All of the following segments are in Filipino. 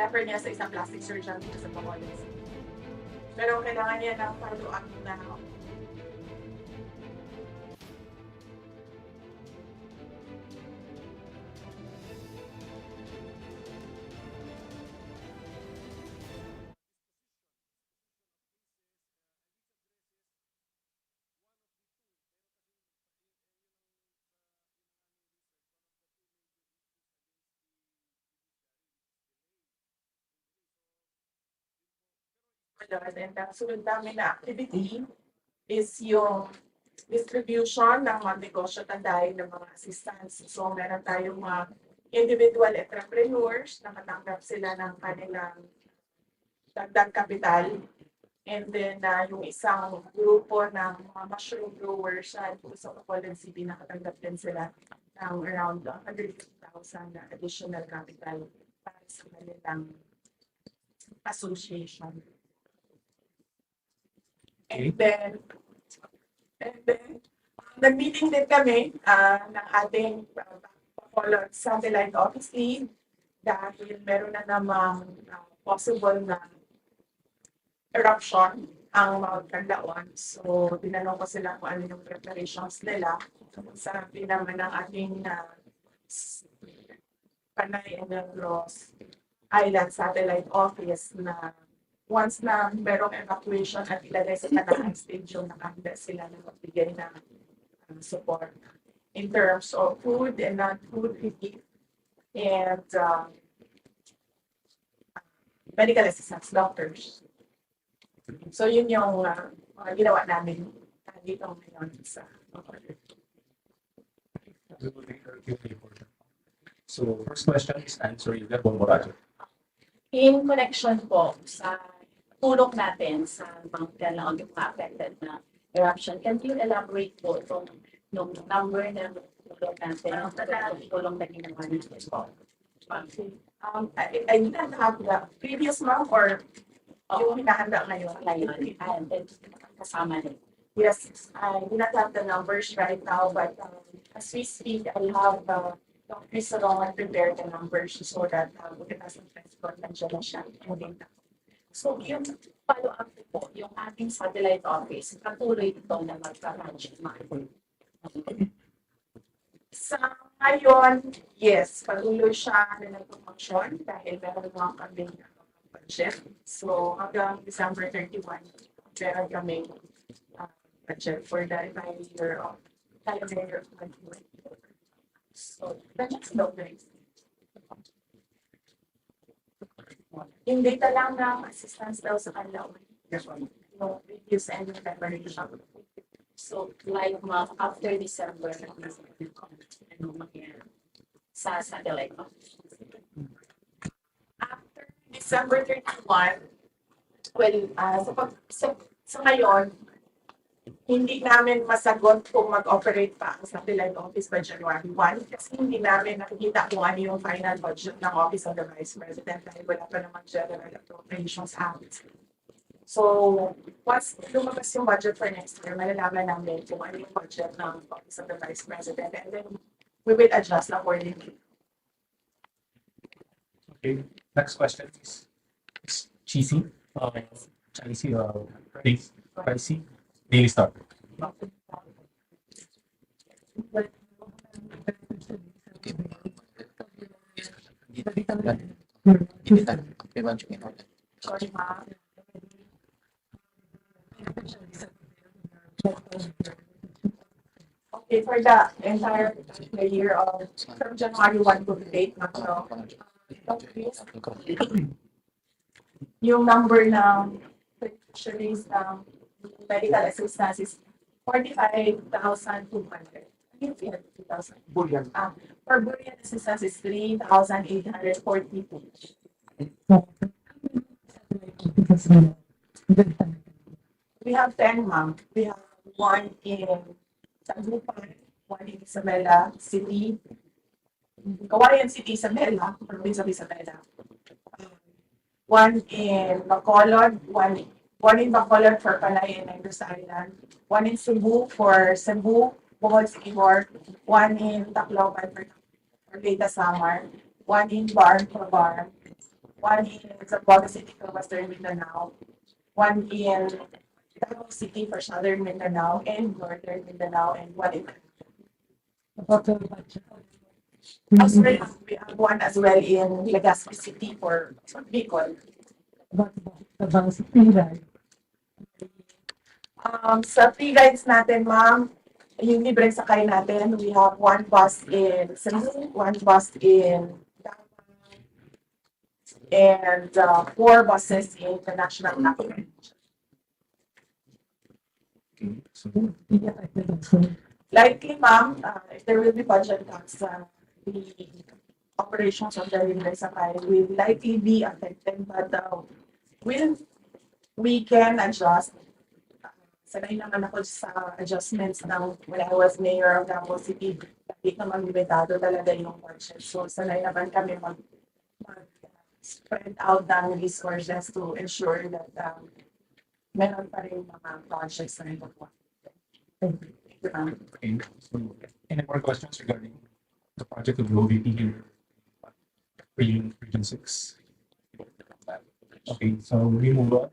refer niya sa isang plastic surgeon dito sa Bacolod City. Pero kailangan niya ng follow-up na and ang sunod namin na activity is yung distribution ng mga negosyo tandahin ng mga assistance. So meron tayong mga individual entrepreneurs na katanggap sila ng kanilang dagdag kapital. And then yung isang grupo ng mga mushroom growers dito sa Bacolod City, nakatanggap din sila ng around 150,000 na additional capital para sa kanilang association. And then nag-meeting din kami ng ating Bacolod Satellite Office Lead dahil meron na namang possible na eruption ang Mount Canlaon. So, tinanong ko sila kung ano yung preparations nila. Sabi naman ng ating Panay and Negros Island Satellite Office na once na merong evacuation at ilagay sa Tanang Stadium, nakahanda sila na magbigay ng support in terms of food and non-food relief and medical assistance, doctors. So yun yung ginawa namin dito ngayon sa So first question is answer you got one more. In connection po sa tulong natin sa Mount Canlaon yung affected na eruption, can you elaborate po itong yung number ng tulong natin, yung tulong na ginawa natin po? I didn't have the previous month or yung hinahanda ngayon. And then kasama rin. Yes, I do not have the numbers right now, but as we speak, I have Dr. Sarong prepare the numbers so that we can have some transport and siya yung data. So yung follow-up po, yung ating satellite office, patuloy ito na magpa-range. Sa ngayon, yes, patuloy siya na nag-function dahil meron mga kaming budget. So hanggang December 31, meron kaming budget for the entire year of calendar year of 2024. So that's no grace. Yung data lang ng assistance daw sa kanila, no reviews and preparation. So like after December, ano mangyayari sa satellite office? After December 31, well, sa ngayon, hindi namin masagot kung mag-operate pa ang satellite office by January 1 kasi hindi namin nakikita kung ano yung final budget ng Office of the Vice President dahil wala pa naman General Appropriations Act. So, once lumabas yung budget for next year, malalaman namin kung ano yung budget ng Office of the Vice President and then we will adjust accordingly. Okay, next question is Cheesy. Cheesy, Pricey, Daily Star. Sorry, ma'am. Okay, for the entire year of from January 1 to date, yung number ng beneficiaries ng medical assistance is 45,200. Yung 50,000. Bullion. For bullion assistance is 3,842. We have 10, ma'am. We have one in Taglupan, one in Isabela City, Kawayan City, Isabela, province of Isabela. One in Bacolod, one in Bacolod for Panay and Negros Island, one in Cebu for Cebu, Bohol City Ward, one in Tacloban for Leyte Samar, one in Barn for Barn, one in Bacolod City for Western Mindanao, one in Davao City for Southern Mindanao and Northern Mindanao, and one in About the budget. as well. We have one as well in Legazpi City for Bicol. About the Davao City, right? Sa free rides natin, ma'am, yung libreng sakay natin, we have one bus in Cebu, one bus in Davao, and 4 buses in the National Capital. Okay, so Hindi affected also. Likely, ma'am, if there will be budget cuts, the operations of the libreng sakay will likely be affected, but we can adjust. Sanay naman ako sa adjustments ng when I was mayor of Davao City. Hindi naman limitado talaga yung budget. So, sanay naman kami spread out ng resources to ensure that meron pa rin mga projects na ito. Thank you. okay, so any more questions regarding the project of the OVP in Region 6? Okay, so we move on.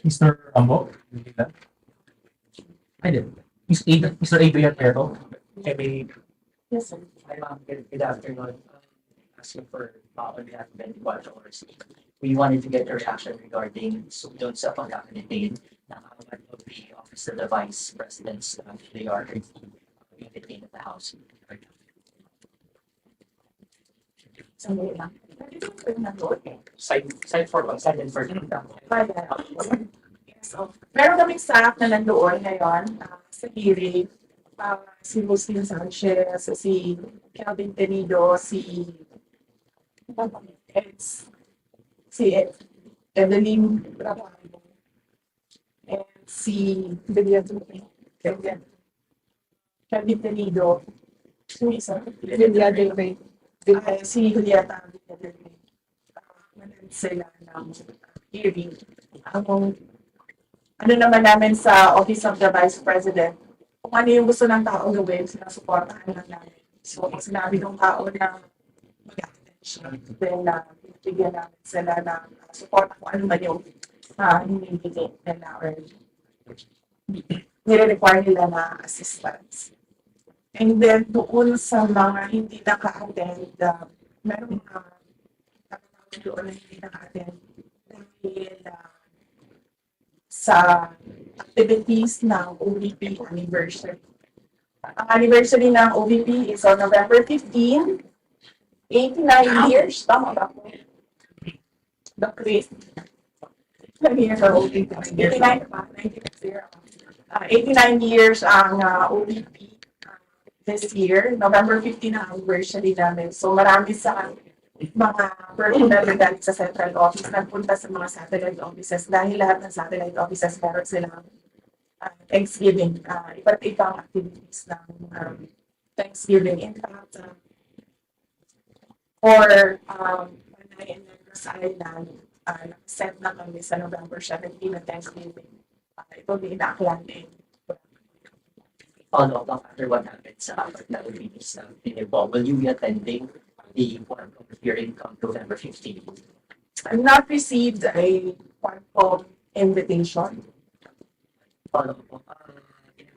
Mr. Ambo, you need that? I did. Mr. Adrian Pero, may Yes, sir. Hi, ma'am. Good afternoon. Asking for on behalf of 24 hours. We wanted to get a reaction regarding doon sa pagkakalitin ng one of the office of the Vice President they are being detained at the House. Sandali lang. Pwede ko yung nanood eh. Side for Yes, so, meron kaming staff na nandoon ngayon sa hearing. Si Muslim Sanchez, si Calvin Tenido, si Evelyn Bravo, and si Calvin Tenido, yung isa, si Julieta manood sila ng hearing. Ano naman namin sa Office of the Vice President, kung ano yung gusto ng tao gawin, sinasuportahan lang namin. So, kung sinabi ng tao na mag-attention, then bigyan namin sila ng support kung ano man yung hinihigit nila or nire-require nila na assistance. And then, doon sa mga hindi naka-attend, meron mga doon na hindi naka-attend dahil sa activities ng OVP anniversary. Ang anniversary ng OVP is on November 15, 89 years. Tama ba po? The Chris. 89 years ang OVP. 89 pa, 89 years ang OVP this year. November 15 ang anniversary namin. So marami sa mga personnel na galing sa central office nagpunta sa mga satellite offices dahil lahat ng satellite offices meron silang Thanksgiving, iba't ibang activities ng Thanksgiving. In fact, for Panay and Negros Island, set na kami sa November 17 na Thanksgiving. Ito din inaaklan din. Follow up after what happened sa pagkakalinis ng Tinibo. Will you be attending the one of hearing on November 15? I've not received a formal invitation. Follow up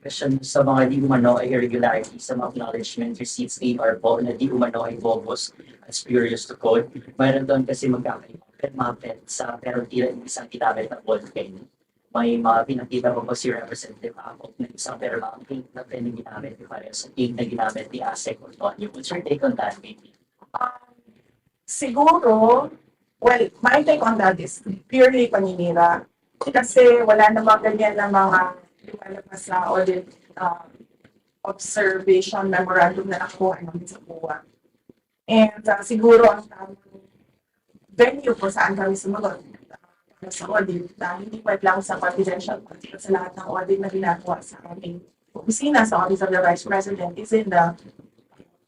question sa mga di umano ay irregularities sa mga acknowledgement receipts AR po na di umano ay bogus as spurious to code. Mayroon doon kasi magkakaipin sa pero tila isang ginamit na ball pen. May mga pinakita ko po si Representative Ako na isang pero mga pink na pen na ginamit ni Pares, pink na ginamit ni ASEC or Tonyo. What's your take on that, maybe? Siguro, well, my take on that is purely paninira. Kasi wala namang ganyan na mga lumalabas sa audit observation memorandum na nakuha namin sa COA. And siguro ang tamang venue po saan kami sumagot sa audit dahil hindi pa lang sa confidential audit sa lahat ng audit na ginagawa sa aming opisina sa Office of the Vice President is in the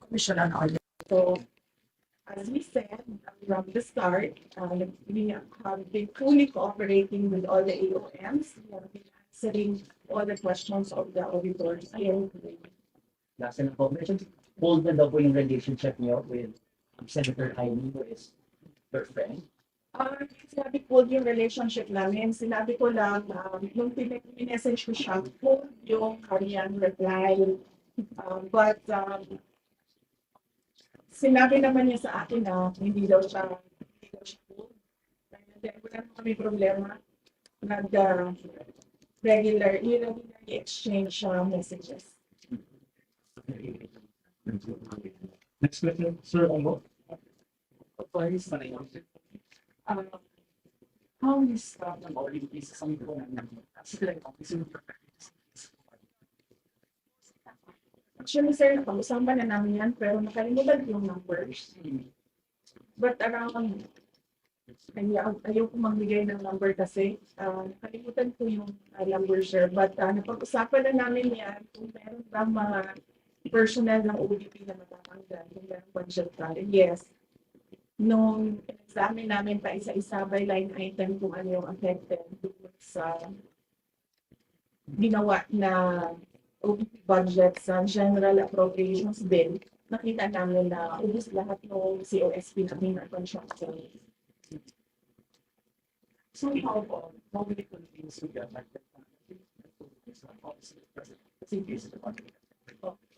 Commission on Audit. So, as we said from the start, we have been fully cooperating with all the AOMs. We have been answering all the questions of the auditors. Last na po, medyo cold na daw po yung relationship niyo with Senator Jaime, who is girlfriend? Sinabi ko yung relationship namin, sinabi ko lang, nung pinag-message ko siya, kung yung kanyang reply. But sinabi naman niya sa akin na hindi daw siya cool. Kaya wala naman kami problema. Regularly exchange messages. Next question, Sir Ongo. How is the boarding cases ang ito na Actually, sir, napag-usapan na namin yan, pero nakalimutan ko yung numbers. But around, ayaw ko magbigay ng number kasi nakalimutan ko yung number, sir. But napag-usapan na namin yan kung meron ba mga personnel ng ODP na matatanggal, kung meron budget ka. Yes. Nung examine namin pa isa-isa by line item kung ano yung affected sa ginawa na ODP budget sa General Appropriations Bill, nakita namin na ubus lahat ng COSP namin na construction. So how will it continue to get like that?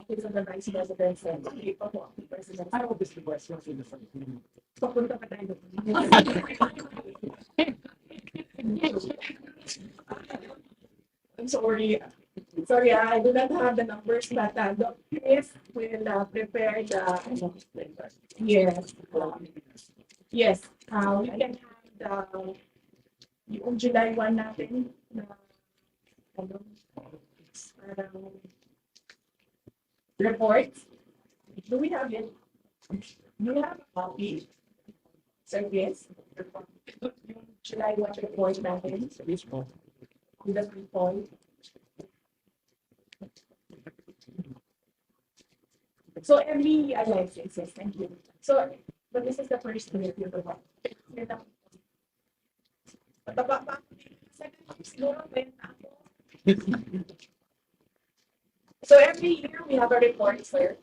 Okay, so the Vice President said, okay pa po, President. I hope this question is in the Philippines. Papunta pa tayo. I'm sorry. Sorry, I do not have the numbers, but Dr. Chris will prepare the, yes. Yes, we can have yung July 1 natin na parang report. Do we have it? Do we have a copy? Sir, yes. Yung July 1 report natin. The report. So every yes, thank you. So, but this is the first year you go. So every year we have a report, sir.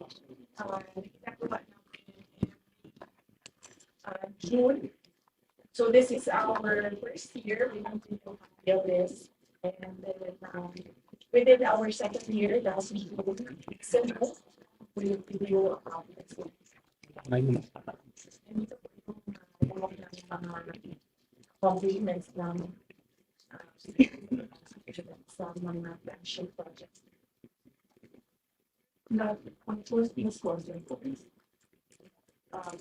June. So this is our first year. We continue to have this, and then within our second year, that's simple. We review complements ng sa mga pension projects. Now, on first things first, we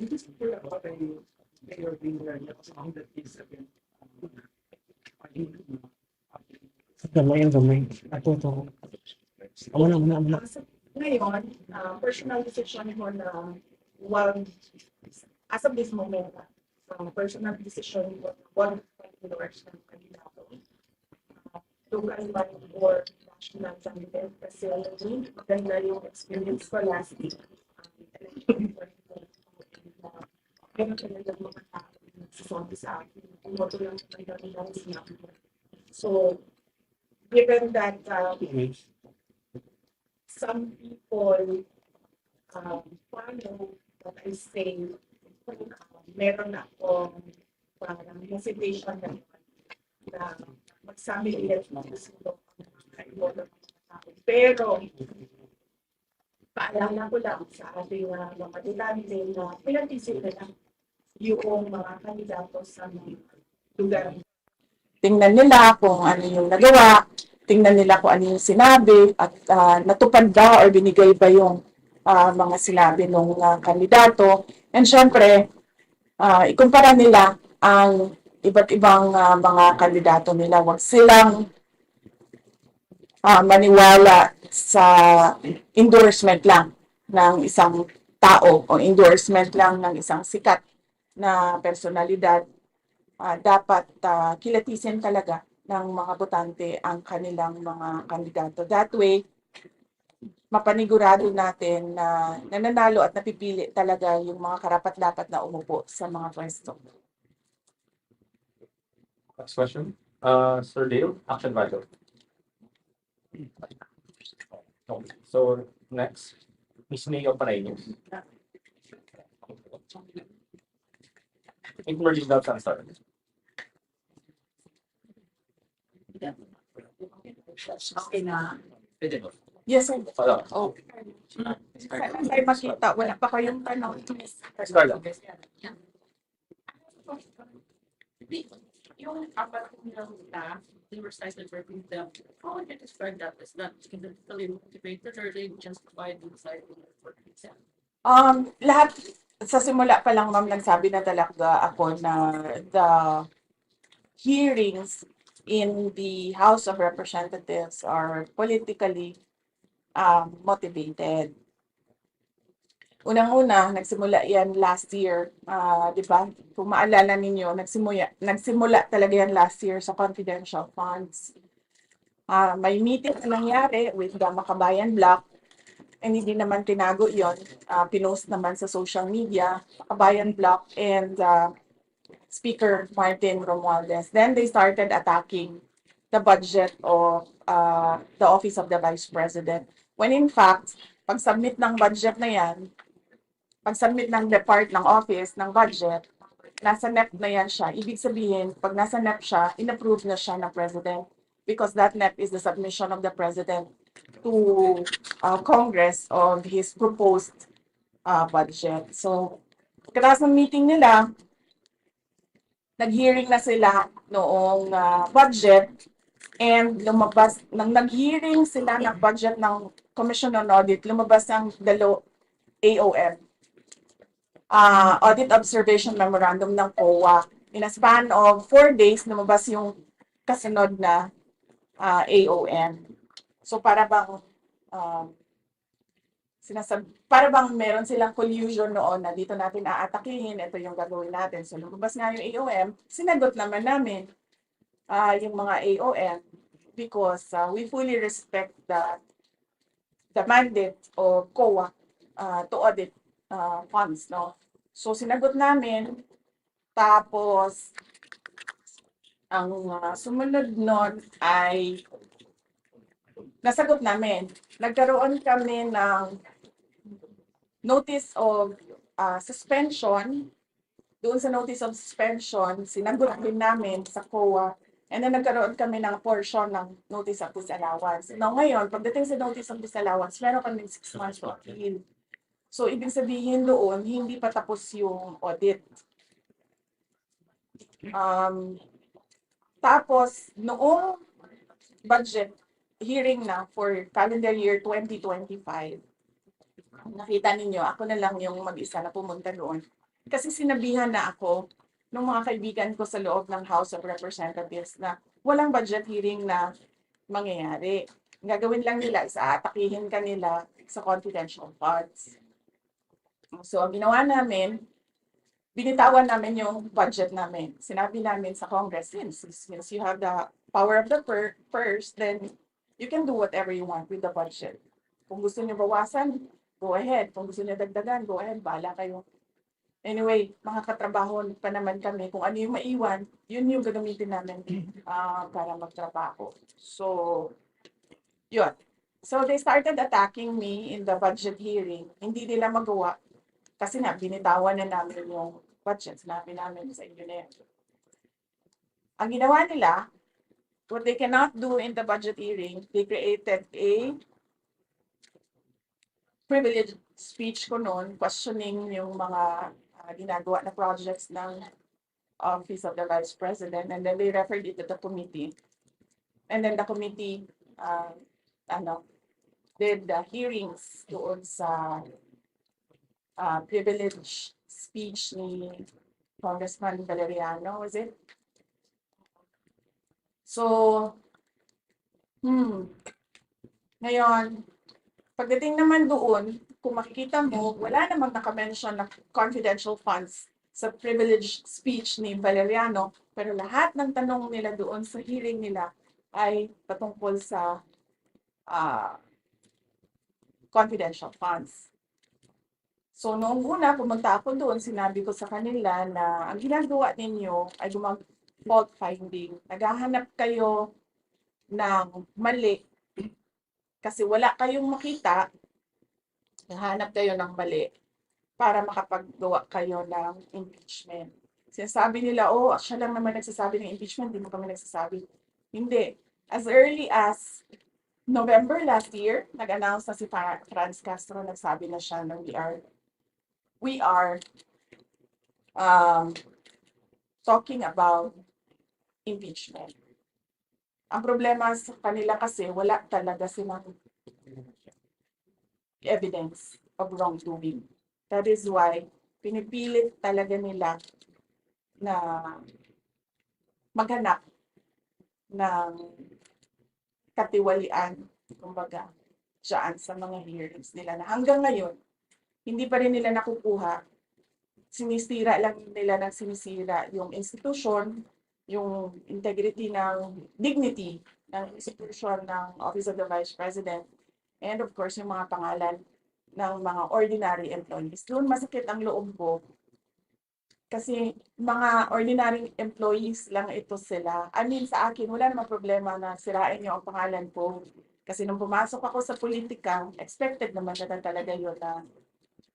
just hear about a mayor being there on that is again. Gamay. Ako to. Wala. Ngayon, personal decision ko na as of this moment, personal decision ko na one endorse ng kandidato. Local man or national candidate kasi maganda yung experience ko last week. Kaya talaga mga tao nagsasabi sa akin, umoto lang talaga nilang sinabi ko. So, given that some people follow what I say, meron na akong parang hesitation na magsabi ulit ng susunod ang mga tao. Pero, paalala ko lang sa ating mga ditante na pinag-isip na yung mga kandidato sa mga lugar. Tingnan nila kung ano yung nagawa, tingnan nila kung ano yung sinabi, at natupad ba or binigay ba yung mga sinabi ng kandidato. And syempre, ikumpara nila ang iba't ibang mga kandidato nila. Huwag silang maniwala sa endorsement lang ng isang tao o endorsement lang ng isang sikat na personalidad. Dapat kilatisin talaga ng mga botante ang kanilang mga kandidato. That way, mapanigurado natin na nananalo at napipili talaga yung mga karapat-dapat na umupo sa mga pwesto. Next question. Sir Dale, Action Vital. So, next, Miss Neo Pareño. Emerging doubts and start. Okay na. Pwede ba? Yes, sir. Wala. Oh. Saan tayo makita? Wala pa kayong tanong. Carla. Yung apat nilang staff, they were cited for contempt. How would you describe that? Is that politically motivated or they just provide insight for consent? Lahat sa simula pa lang, ma'am, nagsabi na talaga ako na the hearings in the House of Representatives are politically motivated. Unang-una, nagsimula yan last year, di ba? Kung maalala ninyo, nagsimula talaga yan last year sa confidential funds. May meeting na nangyari with the Makabayan Block, and hindi naman tinago yon, pinost naman sa social media, Makabayan Block and Speaker Martin Romualdez. Then they started attacking the budget of the Office of the Vice President. When in fact, pag-submit ng budget na yan, pag-submit ng depart ng office ng budget, nasa NEP na yan siya. Ibig sabihin, pag nasa NEP siya, inapprove na siya ng President because that NEP is the submission of the President to Congress of his proposed budget. So, pagkatapos ng meeting nila, nag-hearing na sila noong budget and lumabas, nang nag-hearing sila ng budget ng Commission on Audit, lumabas ang AOM. Audit Observation Memorandum ng COA. In a span of 4 days, lumabas yung kasunod na AOM. So para bang para bang meron silang collusion noon na dito natin aatakihin, ito yung gagawin natin. So lumabas nga yung AOM, sinagot naman namin yung mga AOM because we fully respect the mandate of COA to audit funds, no? So sinagot namin, tapos ang sumunod nun ay nasagot namin. Nagkaroon kami ng notice of suspension. Doon sa notice of suspension, sinagot din namin sa COA. And then nagkaroon kami ng portion ng notice of disallowance. Now ngayon, pagdating sa notice of disallowance, meron kami 6 months to appeal. So, ibig sabihin doon, hindi pa tapos yung audit. Tapos, noong budget hearing na for calendar year 2025, nakita ninyo, ako na lang yung mag-isa na pumunta doon. Kasi sinabihan na ako ng mga kaibigan ko sa loob ng House of Representatives na walang budget hearing na mangyayari. Ang gagawin lang nila is aatakihin kanila sa confidential funds. So, ang ginawa namin, binitawan namin yung budget namin. Sinabi namin sa Congress, since you have the power of the purse, then you can do whatever you want with the budget. Kung gusto niyo bawasan, go ahead. Kung gusto niyo dagdagan, go ahead. Bahala kayo. Anyway, mga katrabaho pa naman kami. Kung ano yung maiwan, yun yung gagamitin namin para magtrabaho. So, yun. So, they started attacking me in the budget hearing. Hindi nila magawa. Kasi nga, binitawan na namin yung budget. Sinabi namin sa inyo na yan. Ang ginawa nila, what they cannot do in the budget hearing, they created a privileged speech ko noon, questioning yung mga ginagawa na projects ng Office of the Vice President, and then they referred it to the committee. And then the committee did the hearings doon sa privileged speech ni Congressman Valeriano, was it? So, ngayon, pagdating naman doon, kung makikita mo, wala namang nakamention na confidential funds sa privileged speech ni Valeriano, pero lahat ng tanong nila doon sa hearing nila ay patungkol sa confidential funds. So, noong una, pumunta ako doon, sinabi ko sa kanila na ang ginagawa ninyo ay fault finding. Naghahanap kayo ng mali kasi wala kayong makita, naghahanap kayo ng mali para makapaggawa kayo ng impeachment. Sinasabi nila, oh, siya lang naman nagsasabi ng impeachment, hindi mo kami nagsasabi. Hindi. As early as November last year, nag-announce na si Franz Castro, nagsabi na siya na we are um, talking about impeachment. Ang problema sa kanila kasi wala talaga silang evidence of wrongdoing. That is why pinipilit talaga nila na maghanap ng katiwalian, kumbaga, dyan sa mga hearings nila na hanggang ngayon, hindi pa rin nila nakukuha. Sinisira lang nila ng sinisira yung institution, yung integrity ng dignity ng institution ng Office of the Vice President, and of course, yung mga pangalan ng mga ordinary employees. Doon masakit ang loob ko kasi mga ordinary employees lang ito sila. I mean, sa akin, wala namang problema na sirain niyo ang pangalan ko. Kasi nung pumasok ako sa politika, expected naman na talaga yun na,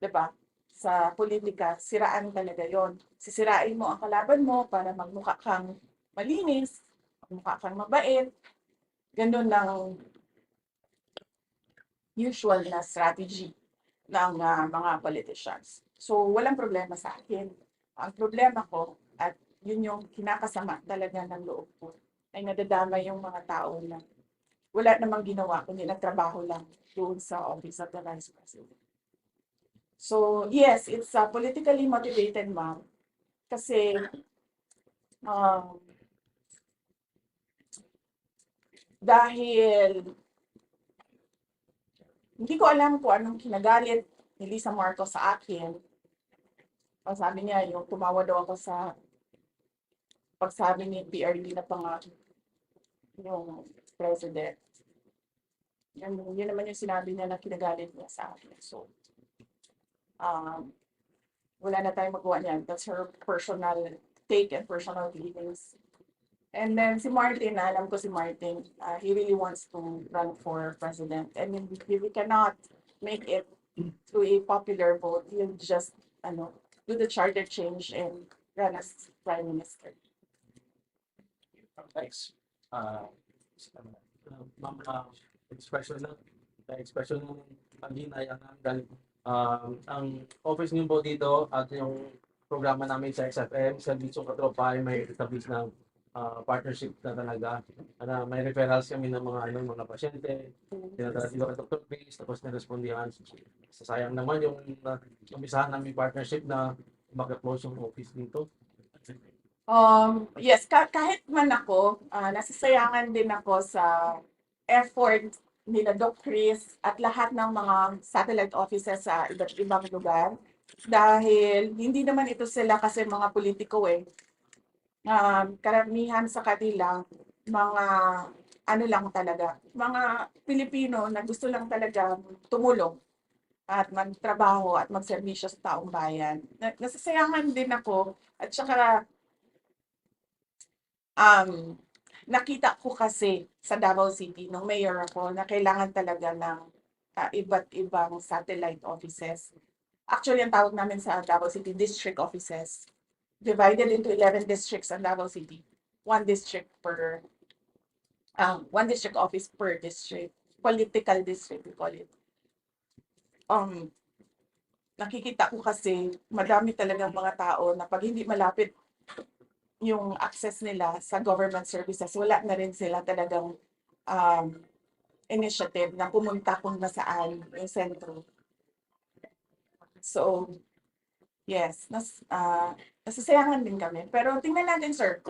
di ba? Sa politika, siraan talaga yon. Sisirain mo ang kalaban mo para magmukha kang malinis, magmukha kang mabait. Ganun lang usual na strategy ng mga politicians. So, walang problema sa akin. Ang problema ko, at yun yung kinakasama talaga ng loob ko, ay nadadama yung mga tao na wala namang ginawa, kundi nagtrabaho lang doon sa Office of the Vice President. So, yes, it's politically motivated, ma'am. Kasi, dahil hindi ko alam kung anong kinagalit ni Lisa Marcos sa akin. Sabi niya, yung tumawa daw ako sa pagsabi ni PRD na yung president. Yun naman yung sinabi niya na kinagalit niya sa akin. So, wala na tayong magawa niyan. That's her personal take and personal feelings. And then si Martin, alam ko si Martin, he really wants to run for president. And if we cannot make it through a popular vote, he'll just do the charter change and run as prime minister. Thanks. Ma'am, expression ng paghinay ang office niyo po dito at yung programa namin sa XFM, Servicio Katropa ay may establish ng partnership na talaga. May referrals kami ng mga pasyente, dinadala dito kay Dr. Chris, tapos nirespondihan. Sayang naman yung umpisahan namin partnership na mag-close yung office dito. Yes, kahit man ako, nasisayangan din ako sa effort nila Doc Chris at lahat ng mga satellite offices sa iba't ibang lugar. Dahil hindi naman ito sila kasi mga politiko eh. Karamihan sa kanila, mga lang talaga, mga Pilipino na gusto lang talaga tumulong at magtrabaho at magserbisyo sa taong bayan. Nasasayangan din ako at saka nakita ko kasi sa Davao City nung mayor ako na kailangan talaga ng iba't ibang satellite offices. Actually, ang tawag namin sa Davao City, district offices. Divided into 11 districts in Davao City. One district office per district. Political district, we call it. Nakikita ko kasi madami talagang mga tao na pag hindi malapit yung access nila sa government services, wala na rin sila talagang initiative na pumunta kung nasaan yung sentro. So, yes, nasasayangan din kami. Pero tingnan natin, sir,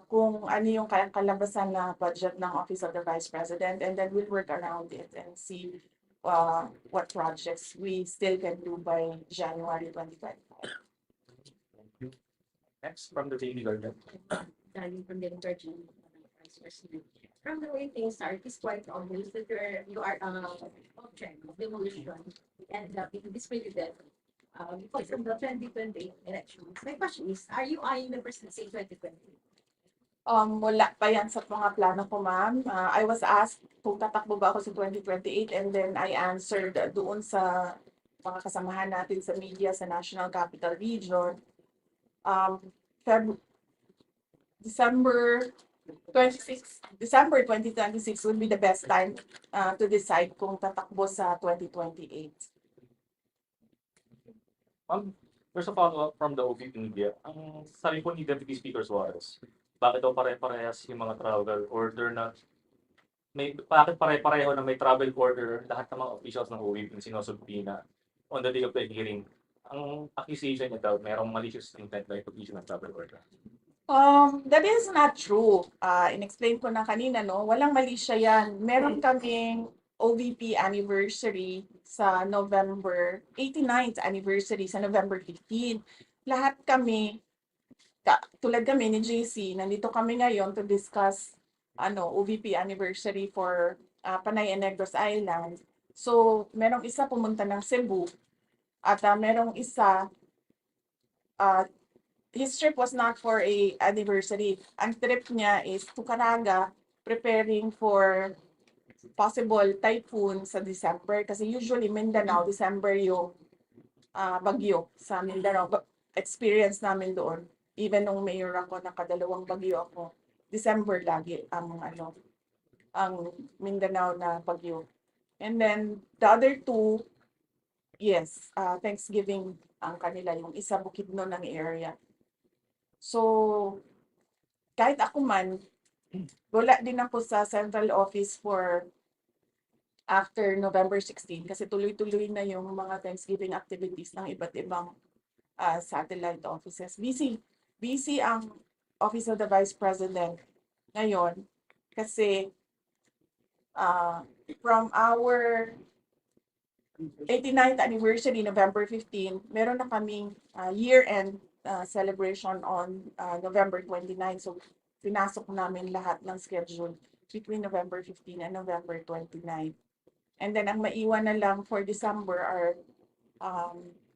kung ano yung kalabasan na budget ng Office of the Vice President, and then we'll work around it and see what projects we still can do by January 2025. Next, from the TV Garden. Darling from the Virgin Vice President. From the way things are, it's quite obvious that you are object of demolition and in this president because of the 2020 elections. My question is, are you eyeing the presidency in 2020? Wala pa yan sa mga plano ko, ma'am. I was asked kung tatakbo ba ako sa 2028 and then I answered doon sa mga kasamahan natin sa media sa National Capital Region Feb December 2026 would be the best time to decide kung tatakbo sa 2028. There's a follow-up from the OVP media. Ang sabi po ni Deputy Speaker Suarez, bakit daw pare-parehas yung mga travel order na bakit pare-pareho na may travel order lahat ng mga officials ng OVP yung sinusulpina on the day of the hearing? Ang accusation niya daw, mayroong malicious intent na ipag-issue ng travel order. That is not true. In-explain ko na kanina, no? Walang mali siya yan. Meron kaming OVP anniversary sa November 89th anniversary sa November 15. Lahat kami, tulad kami ni JC, nandito kami ngayon to discuss OVP anniversary for Panay and Negros Island. So, merong isa pumunta ng Cebu at merong isa his trip was not for a anniversary. Ang trip niya is to Caraga, preparing for possible typhoon sa December. Kasi usually Mindanao, December yung bagyo sa Mindanao. Experience namin doon. Even nung mayor ako, nakadalawang bagyo ako. December lagi ang Mindanao na bagyo. And then the other two, yes, Thanksgiving ang kanila. Yung isa Bukidnon ng area. So, kahit ako man, wala din ako sa central office for after November 16 kasi tuloy-tuloy na yung mga Thanksgiving activities ng iba't ibang satellite offices. Busy ang Office of the Vice President ngayon kasi from our 89th anniversary, November 15, meron na kaming year-end celebration on November 29. So, pinasok namin lahat ng schedule between November 15 and November 29. And then, ang maiwan na lang for December are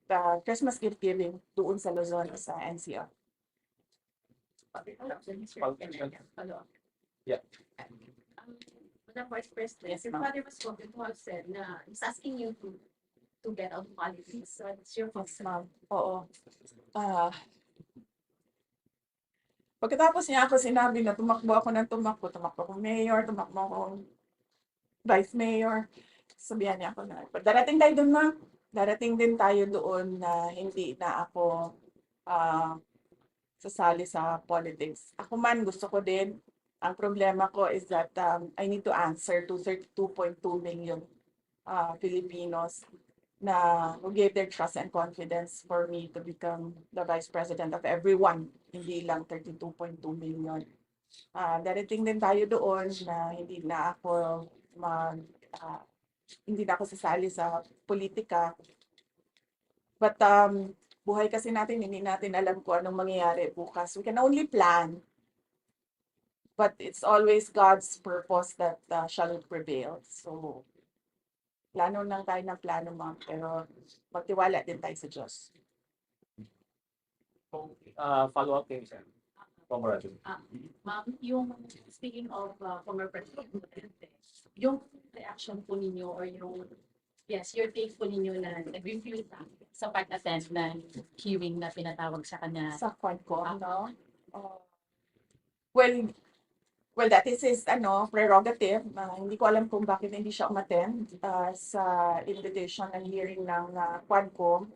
the Christmas gift giving doon sa Luzon sa NCR. Yeah. Madam Vice President, Yes, your ma'am. father was spoken to have said na he's asking you to get out of politics. So it's your Yes, ma'am. Oo. Pagkatapos niya ako sinabi na tumakbo akong mayor, tumakbo akong vice mayor, sabihan niya ako na, darating tayo doon, ma'am. Darating din tayo doon na hindi na ako sasali sa politics. Ako man, gusto ko din. Ang problema ko is that I need to answer to 32.2 million Filipinos na who gave their trust and confidence for me to become the Vice President of everyone, hindi lang 32.2 million. Darating din tayo doon na hindi na ako sasali sa politika. But buhay kasi natin, hindi natin alam kung anong mangyayari bukas. We can only plan. But it's always God's purpose that shall prevail. So, plano lang tayo ng plano, ma'am. Pero magtiwala din tayo sa Diyos. Follow-up kayo, sir. Congratulations. Ma'am, yung speaking of former President Duterte, yung reaction po ninyo or your take po ninyo na nag-refuse sa pag-attend na hearing na pinatawag sa kanya. Sa quad ko, Well, that is his prerogative. Hindi ko alam kung bakit hindi siya umattend sa invitation ng hearing ng Quadcom.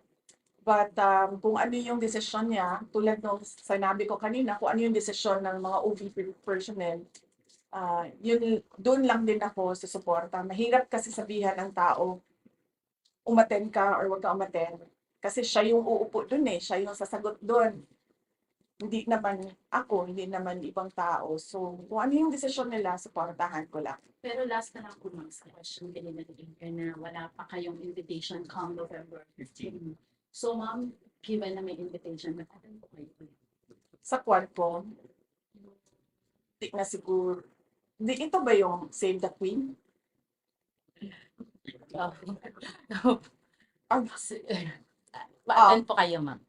But kung ano yung desisyon niya, tulad ng sinabi ko kanina, kung ano yung desisyon ng mga OVP personnel, doon lang din ako susuporta. Mahirap kasi sabihan ng tao, umattend ka or wag ka umattend. Kasi siya yung uupo doon siya yung sasagot doon. Hindi naman ako, hindi naman ibang tao. So, kung ano yung desisyon nila, supportahan ko lang. Pero last na lang po ma'am sa question din na wala pa kayong invitation come November 15. So ma'am, given na may invitation, mag-attend po kayo. Sa Quadcom, di na siguro. Ito ba yung Save the Queen? Ma-attend po kayo ma'am.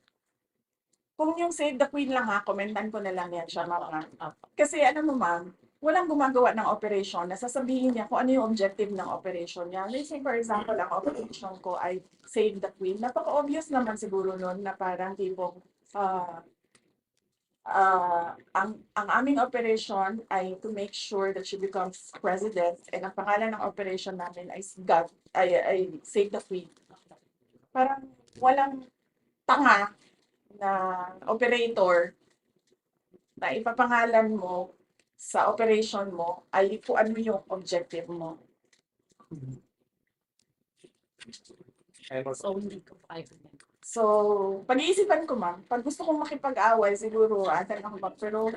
Kung yung Save the Queen lang komentan ko na lang yan siya, ma'am. Kasi ma'am, walang gumagawa ng operation na sasabihin niya kung ano yung objective ng operation niya. Let's say, for example, ang operation ko ay Save the Queen. Napaka-obvious naman siguro nun na parang tipong ang aming operation ay to make sure that she becomes president, and ang pangalan ng operation namin ay Save the Queen. Parang walang tanga na operator na ipapangalan mo sa operation mo ay kung ano yung objective mo. So, hindi ko pa So, pag-iisipan ko, ma'am, pag gusto kong makipag-away, siguro atan ako, ma'am. Pero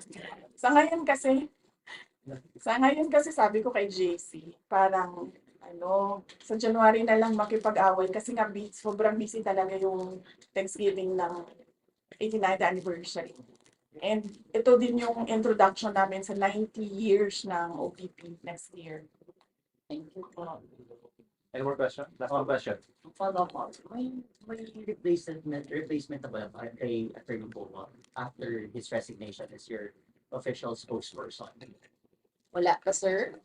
sa ngayon kasi sabi ko kay JC, parang sa January na lang makipag-away kasi nga sobrang busy talaga yung Thanksgiving ng 89th anniversary. And ito din yung introduction namin sa 90 years ng OPP next year. Thank you po. Any more question? Last one question. Follow up, may replacement na ba kay Attorney Bono after his resignation as your official spokesperson? Wala pa, sir.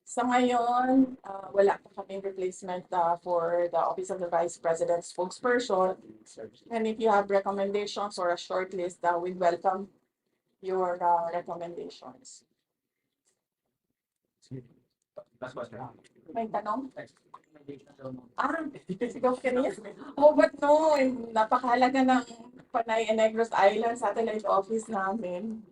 Sa ngayon, wala pa kaming replacement for the Office of the Vice President Spokesperson. And if you have recommendations or a short list, we welcome your recommendations. Last question. May tanong? Sigaw ka niya? Oh, but no, napakahalaga ng Panay and Negros Island satellite office namin.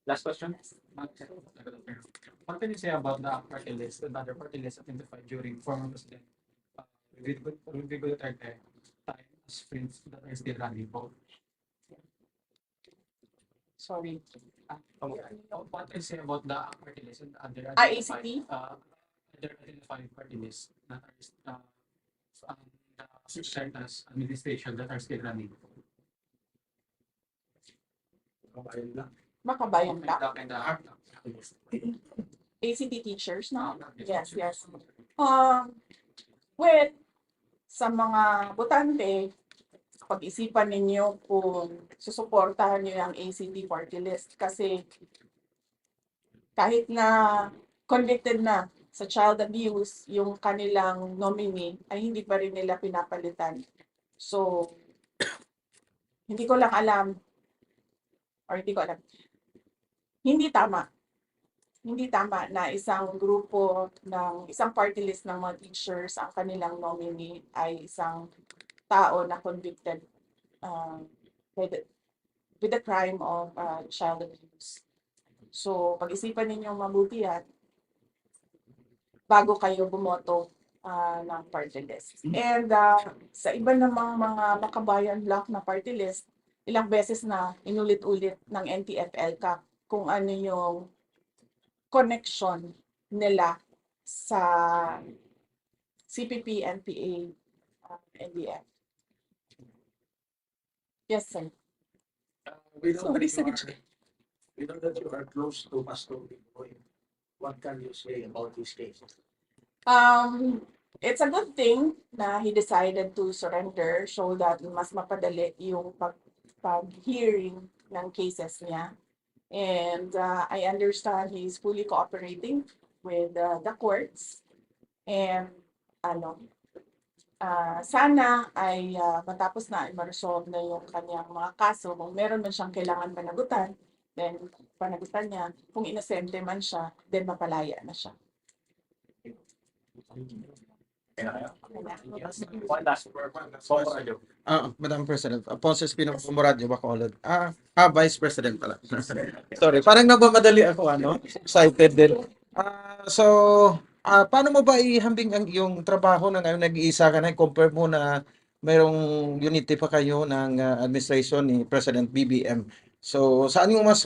Last question. What can you say about the party list and other party lists identified during former President Rodrigo Duterte time as friends that are still running for? Sorry. What can you say about the party list and other ACT? other identified party lists that are served as administration that are still running? Makabayan ka? And the list. ACT teachers, no? Yes. Well, sa mga botante, pag-isipan ninyo kung susuportahan nyo yung ACT party list kasi kahit na convicted na sa child abuse yung kanilang nominee ay hindi pa rin nila pinapalitan. So, hindi ko alam. Hindi tama na isang grupo ng isang party list ng mga teachers ang kanilang nominee ay isang tao na convicted with the crime of child abuse. So, pag-isipan ninyo mabuti yan bago kayo bumoto ng party list. And sa iba namang mga makabayan block na party list, ilang beses na inulit-ulit ng NTFL kung ano yung connection nila sa CPP, NPA, NDF. Yes, sir. We know Sorry, that sir. we know that you are close to Pastor Binoy. What can you say about this case? It's a good thing na he decided to surrender so that mas mapadali yung pag-hearing ng cases niya. And I understand he's fully cooperating with the courts. And sana ay matapos na, ma-resolve na yung kanyang mga kaso. Kung meron man siyang kailangan panagutan, then panagutan niya. Kung inosente man siya, then mapalaya na siya. One last word. Madam President, Ponce Espino Moradyo, Bacolod. Vice President pala. Sorry, parang nagmamadali ako, excited din. Paano mo ba ihambing ang iyong trabaho na ngayon nag-iisa ka na, compare mo na mayroong unity pa kayo ng administration ni President BBM. So, saan yung mas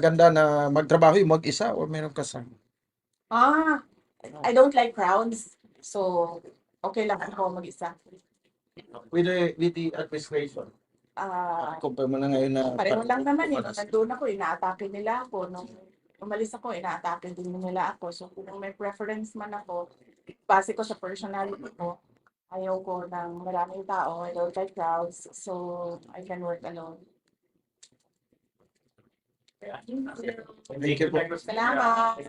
ganda na magtrabaho yung mag-isa o meron kasama? I don't like crowds. So, okay lang ako mag-isa. With the administration? Compare mo na ngayon na... Pareho lang naman eh. Nung nandun ako, inaatake nila ako. Nung umalis ako, inaatake din nila ako. So, kung may preference man ako, base ko sa personality ko, ayaw ko ng maraming tao. I don't like crowds. So, I can work alone. Thank you po. Salamat!